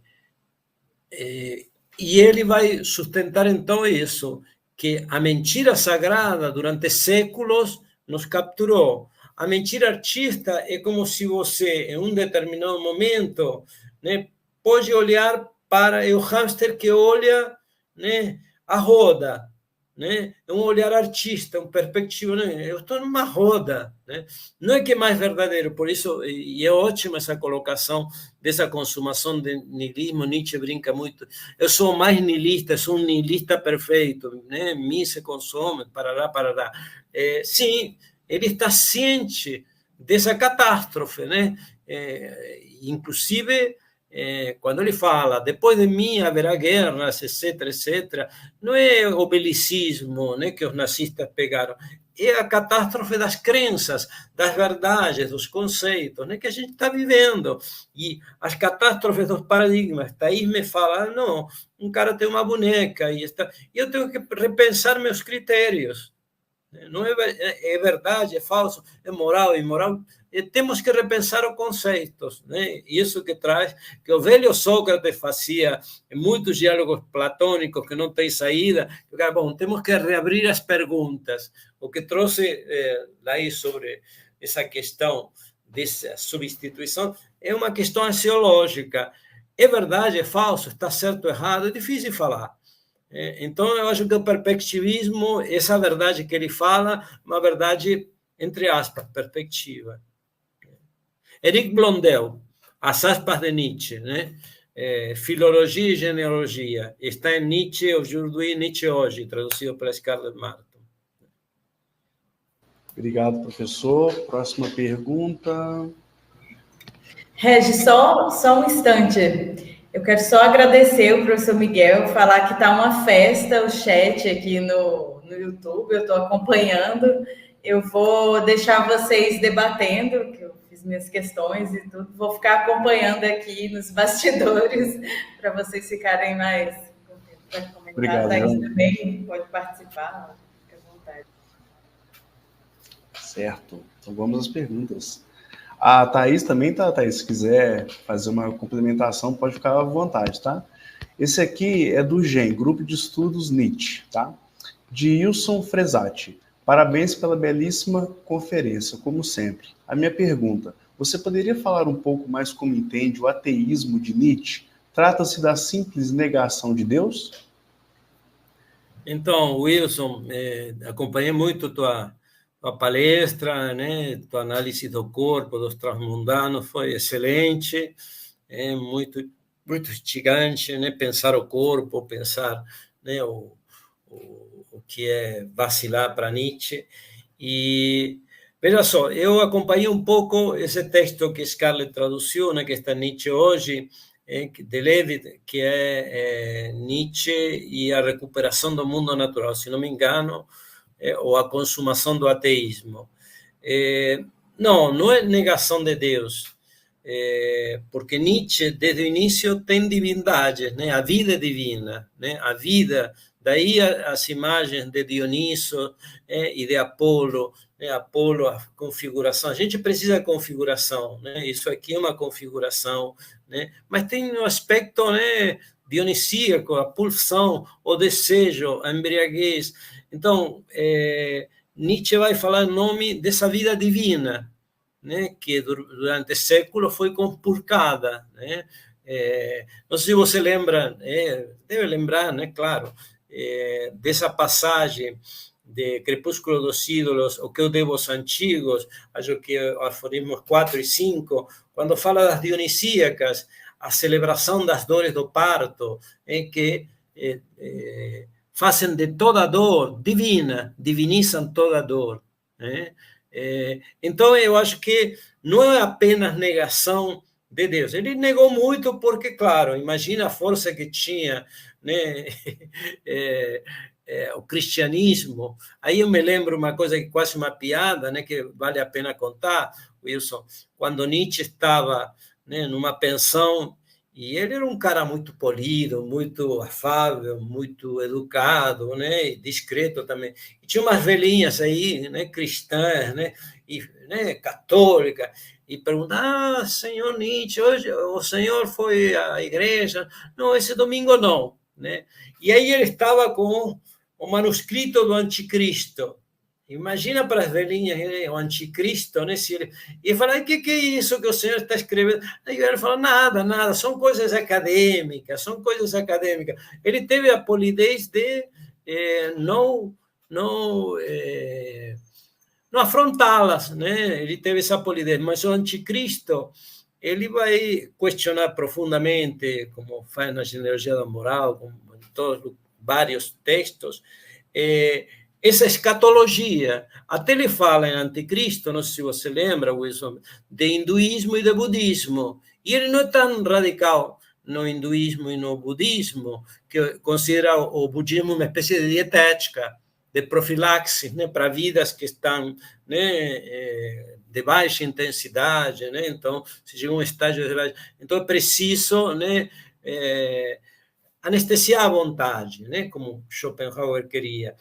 ele vai sustentar, então, isso, que a mentira sagrada, durante séculos, nos capturou. A mentira artista é como se você, em um determinado momento, né, pode olhar para o hamster que olha, né, a roda, né? É um olhar artista, um perspectiva. Né? Eu estou numa roda. Né? Não é que é mais verdadeiro, por isso, e é ótima essa colocação dessa consumação de niilismo. Nietzsche brinca muito. Eu sou mais niilista, sou um niilista perfeito. Né? Mim se consome, parará. Sim, ele está ciente dessa catástrofe, né? inclusive, quando ele fala, depois de mim haverá guerras, etc., etc., não é o belicismo, né, que os nazistas pegaram, é a catástrofe das crenças, das verdades, dos conceitos, né, que a gente está vivendo. E as catástrofes dos paradigmas. Thaís me fala, não, um cara tem uma boneca, e eu tenho que repensar meus critérios. Não é verdade, é falso, é moral, é imoral. Temos que repensar os conceitos, né? Isso que traz, que o velho Sócrates fazia em muitos diálogos platônicos que não tem saída. Bom, temos que reabrir as perguntas. O que trouxe daí sobre essa questão dessa substituição é uma questão axiológica. É verdade, é falso, está certo ou errado? É difícil falar. Então, eu acho que o perspectivismo, essa verdade que ele fala, uma verdade, entre aspas, perspectiva. Eric Blondel, as aspas de Nietzsche, né? Filologia e genealogia, está em Nietzsche, o Jourdui Nietzsche hoje, traduzido pela Scarlett Martin. Obrigado, professor. Próxima pergunta. Regis, só um instante. Eu quero só agradecer o professor Miguel, falar que está uma festa, o chat aqui no YouTube, eu estou acompanhando. Eu vou deixar vocês debatendo, que eu fiz minhas questões e tudo. Vou ficar acompanhando aqui nos bastidores, para vocês ficarem mais para comentar. Obrigado, Thaís Joana. também pode participar, fica à vontade. Certo. Então vamos às perguntas. A Thaís também tá, Thaís, se quiser fazer uma complementação, pode ficar à vontade, tá? Esse aqui é do GEM, Grupo de Estudos Nietzsche, tá? De Wilson Fresati. Parabéns pela belíssima conferência, como sempre. A minha pergunta, você poderia falar um pouco mais como entende o ateísmo de Nietzsche? Trata-se da simples negação de Deus? Então, Wilson, acompanhei muito tua palestra, né? Tua análise do corpo, dos transmundanos, foi excelente, muito instigante, né? Pensar o corpo, pensar, né, o que é vacilar para Nietzsche. E, veja só, eu acompanhei um pouco esse texto que Scarlett traduziu, né, que está em Nietzsche hoje, de Levitt, que é Nietzsche e a recuperação do mundo natural, se não me engano, ou a consumação do ateísmo. Não é negação de Deus, porque Nietzsche, desde o início, tem divindades, né? A vida é divina, né? A vida, daí as imagens de Dioniso e de Apolo, né? Apolo, a configuração. A gente precisa de configuração, né? Isso aqui é uma configuração, né? Mas tem um aspecto, né, dionisíaco, a pulsão, o desejo, a embriaguez. Então, Nietzsche vai falar em nome dessa vida divina, né, que durante séculos foi conspurcada, né? Não sei se você lembra, deve lembrar, né, claro, dessa passagem de Crepúsculo dos Ídolos, O que eu devo aos antigos, acho que aforismos 4 e 5, quando fala das dionisíacas, a celebração das dores do parto, que fazem de toda dor divina, divinizam toda dor, né? Então, eu acho que não é apenas negação de Deus. Ele negou muito porque, claro, imagina a força que tinha, né? O cristianismo. Aí eu me lembro uma coisa que quase uma piada, né, que vale a pena contar, Wilson, quando Nietzsche estava, né, numa pensão, e ele era um cara muito polido, muito afável, muito educado, né, e discreto também. E tinha umas velhinhas aí, né, cristãs, né, e, né, católicas, e perguntavam, senhor Nietzsche, hoje o senhor foi à igreja? Não, esse domingo não, né? E aí ele estava com o manuscrito do Anticristo. Imagina para as velhinhas o Anticristo, né? E fala, o que é isso que o senhor está escrevendo? Aí ele fala, nada, são coisas acadêmicas, Ele teve a polidez de não afrontá-las, né? Ele teve essa polidez, mas o Anticristo, ele vai questionar profundamente, como faz na Genealogia da Moral, como em todos vários textos, essa escatologia. Até ele fala em Anticristo, não sei se você lembra, Wilson, de hinduísmo e de budismo. E ele não é tão radical no hinduísmo e no budismo, que considera o budismo uma espécie de dietética, de profilaxis, né, para vidas que estão, né, de baixa intensidade, né? Então, se chega a um estágio de baixa... Então, é preciso, né, anestesiar a vontade, né, como Schopenhauer queria.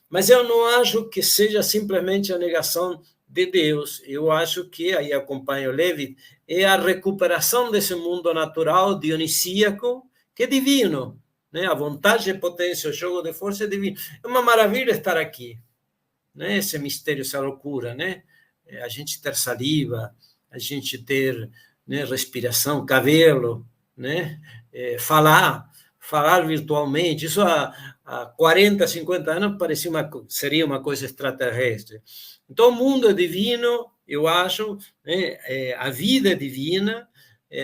Mas eu não acho que seja simplesmente a negação de Deus. Eu acho que, aí acompanho Levi, é a recuperação desse mundo natural dionisíaco, que é divino, né? A vontade e potência, o jogo de força é divino. É uma maravilha estar aqui, né? Esse mistério, essa loucura, né? A gente ter saliva, a gente ter, né, respiração, cabelo, né? Falar virtualmente. Isso há 40, 50 anos seria uma coisa extraterrestre. Então, o mundo é divino, eu acho, né? A vida é divina,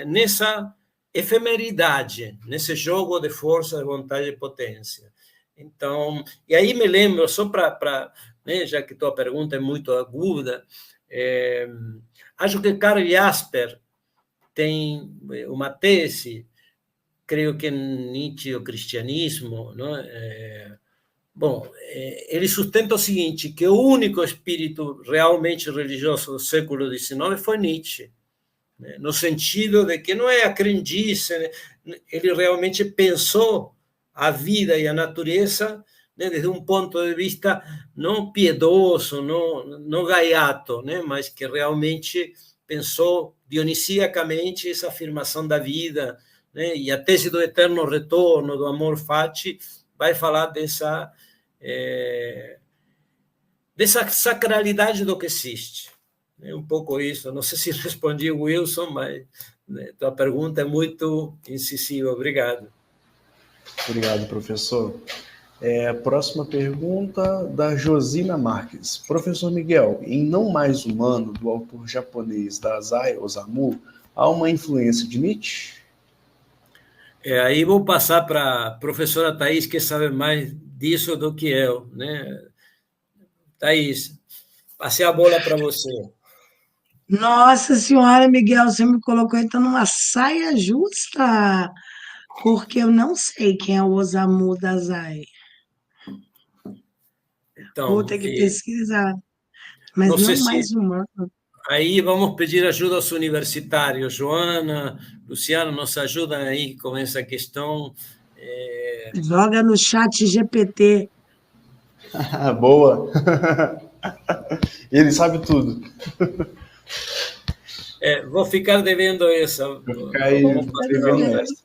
nessa efemeridade, nesse jogo de força, de vontade e potência. Então, e aí me lembro, só para, né, já que tua pergunta é muito aguda, acho que Karl Jasper tem uma tese, creio que Nietzsche, o cristianismo, não? Bom, ele sustenta o seguinte, que o único espírito realmente religioso do século XIX foi Nietzsche, né? No sentido de que não é a crendice, né? Ele realmente pensou a vida e a natureza, né, desde um ponto de vista não piedoso, não gaiato, né, mas que realmente pensou dionisiacamente essa afirmação da vida, né, e a tese do eterno retorno, do amor fati, vai falar dessa sacralidade do que existe. É um pouco isso. Não sei se respondi, Wilson, mas, né, tua pergunta é muito incisiva. Obrigado. Obrigado, professor. Próxima pergunta da Josina Marques. Professor Miguel, em Não Mais Humano, do autor japonês Dazai Osamu, há uma influência de Nietzsche? Aí vou passar para a professora Thais, que sabe mais disso do que eu, né? Thais, passei a bola para você. Nossa Senhora, Miguel, você me colocou então numa saia justa, porque eu não sei quem é o Osamu Dazai. Vou Então, ter que pesquisar, mas não sei não se... mais humano. Aí vamos pedir ajuda aos universitários. Joana, Luciano, nos ajudam aí com essa questão. Joga no chat GPT. Boa! Ele sabe tudo. Vou ficar devendo essa. Vou ficar aí devendo essa.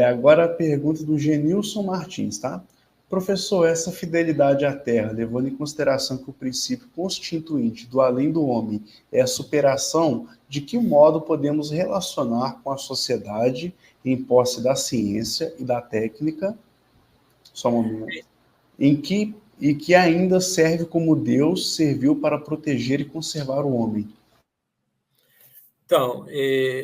Agora a pergunta do Genilson Martins, tá? Professor, essa fidelidade à Terra, levando em consideração que o princípio constituinte do além do homem é a superação, de que modo podemos relacionar com a sociedade em posse da ciência e da técnica, só um momento, e que ainda serve como Deus serviu para proteger e conservar o homem? Então,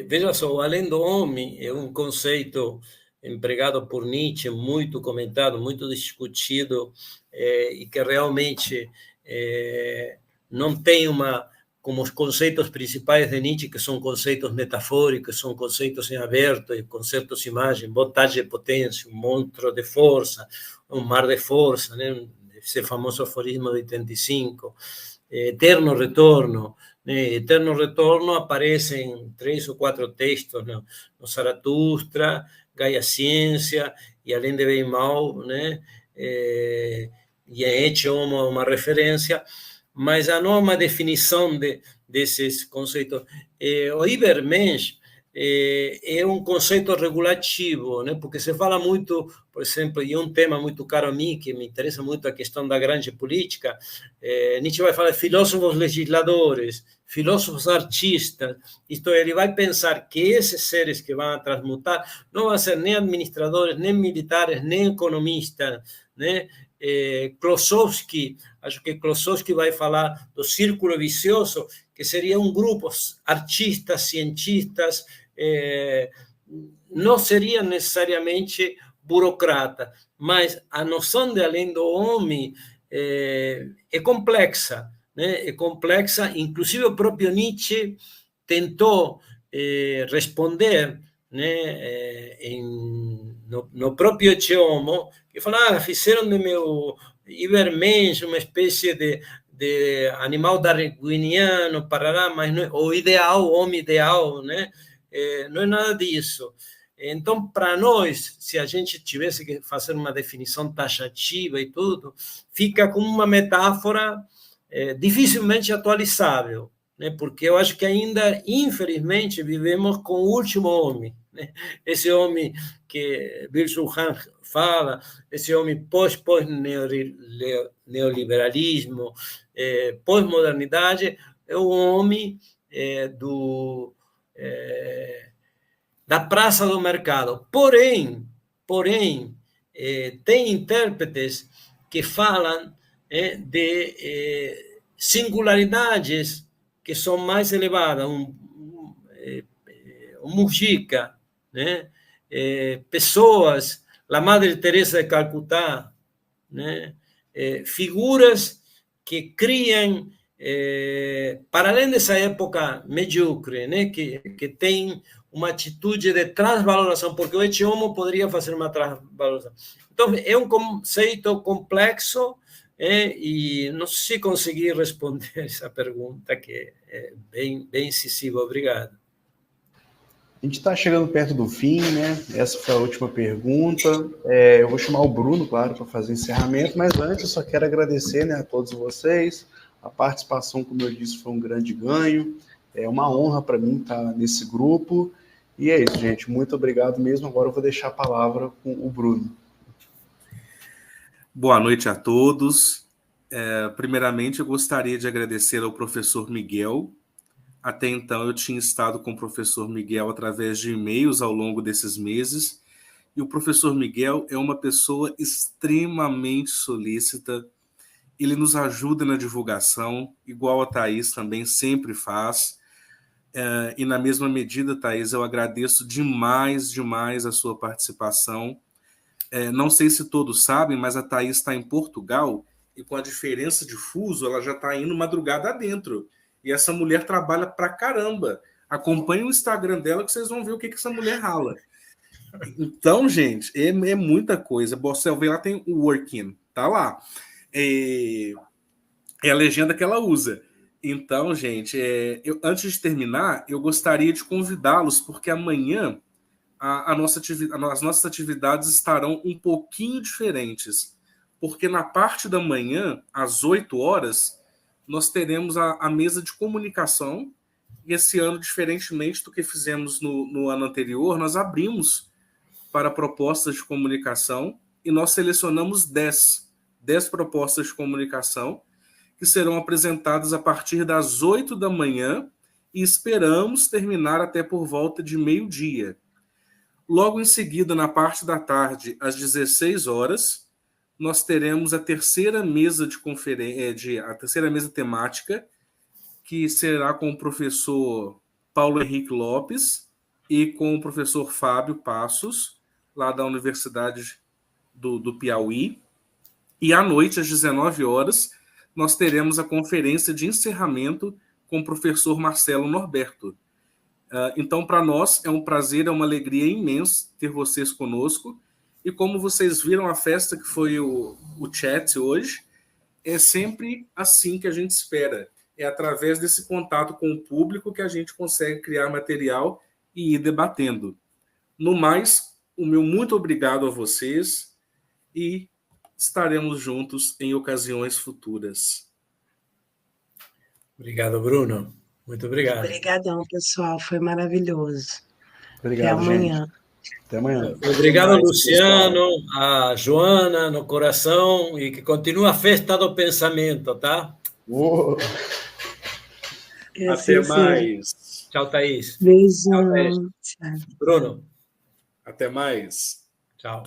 veja só, o além do homem é um conceito empregado por Nietzsche, muito comentado, muito discutido, e que realmente não tem como os conceitos principais de Nietzsche, que são conceitos metafóricos, são conceitos em aberto, conceitos de imagem, vontade de potência, um monstro de força, um mar de força, né? Esse famoso aforismo de 85, eterno retorno. Eterno retorno aparece em 3 ou 4 textos, no Zaratustra, Gaia Ciência, e além de bem e mal, né? E em Etche uma referência, mas não há uma definição desses conceitos. O Ibermensch é um conceito regulativo, né? Porque se fala muito, por exemplo, e um tema muito caro a mim, que me interessa muito a questão da grande política, Nietzsche vai falar de filósofos legisladores, filósofos artistas, isto é, ele vai pensar que esses seres que vão transmutar não vão ser nem administradores, nem militares, nem economistas, né? Klossowski, acho que Klossowski vai falar do círculo vicioso, que seria um grupo, artistas, cientistas, não seria necessariamente burocrata, mas a noção de além do homem é complexa, né? É complexa, inclusive o próprio Nietzsche tentou responder, né, no próprio Ecce Homo, que falava, fizeram de meu Ibermensch uma espécie de animal darwiniano, parará, mas não é, o ideal, o homem ideal, né? Não é nada disso. Então, para nós, se a gente tivesse que fazer uma definição taxativa e tudo, fica como uma metáfora dificilmente atualizável, né? Porque eu acho que ainda, infelizmente, vivemos com o último homem, né? Esse homem que Byung-Chul Han fala, esse homem pós-neoliberalismo, pós-modernidade, é um homem da praça do mercado. Porém, tem intérpretes que falam de singularidades que são mais elevadas, Mujica, né? Pessoas, a Madre Teresa de Calcutá, né? Figuras que criam, para além dessa época medíocre, né? que tem uma atitude de transvalorização, porque o Ecce Homo poderia fazer uma transvalorização. Então, é um conceito complexo, e não sei se consegui responder essa pergunta, que é bem incisiva. Obrigado. A gente está chegando perto do fim, né? Essa foi a última pergunta. Eu vou chamar o Bruno, claro, para fazer o encerramento, mas antes eu só quero agradecer, né, a todos vocês. A participação, como eu disse, foi um grande ganho. É uma honra para mim estar nesse grupo. E é isso, gente. Muito obrigado mesmo. Agora eu vou deixar a palavra com o Bruno. Boa noite a todos. Primeiramente, eu gostaria de agradecer ao professor Miguel. Até então, eu tinha estado com o professor Miguel através de e-mails ao longo desses meses, e o professor Miguel é uma pessoa extremamente solícita. Ele nos ajuda na divulgação, igual a Thaís também sempre faz. E na mesma medida, Thaís, eu agradeço demais a sua participação. Não sei se todos sabem, mas a Thaís está em Portugal, e com a diferença de fuso, ela já está indo madrugada adentro. E essa mulher trabalha pra caramba. Acompanhe o Instagram dela que vocês vão ver o que essa mulher rala. Então, gente, é muita coisa. Você vê lá, tem o working, tá lá. É a legenda que ela usa. Então, gente, antes de terminar, eu gostaria de convidá-los, porque amanhã as nossas atividades estarão um pouquinho diferentes. Porque na parte da manhã, às 8 horas, nós teremos a mesa de comunicação, e esse ano, diferentemente do que fizemos no ano anterior, nós abrimos para propostas de comunicação, e nós selecionamos 10 propostas de comunicação, que serão apresentadas a partir das 8 da manhã, e esperamos terminar até por volta de meio-dia. Logo em seguida, na parte da tarde, às 16 horas, nós teremos a terceira mesa a terceira mesa temática, que será com o professor Paulo Henrique Lopes e com o professor Fábio Passos, lá da Universidade do Piauí. E à noite, às 19 horas, nós teremos a conferência de encerramento com o professor Marcelo Norberto. Então, para nós, é um prazer, é uma alegria imensa ter vocês conosco. E como vocês viram a festa que foi o chat hoje, é sempre assim que a gente espera. É através desse contato com o público que a gente consegue criar material e ir debatendo. No mais, o meu muito obrigado a vocês, e estaremos juntos em ocasiões futuras. Obrigado, Bruno. Muito obrigado. Obrigadão, pessoal. Foi maravilhoso. Obrigado, até amanhã. Gente. Até amanhã. Obrigado, Luciano, a Joana, no coração, e que continue a festa do pensamento, tá? Até mais. Tchau, Thaís. Beijão. Tchau, Thaís. Bruno. Até mais. Tchau.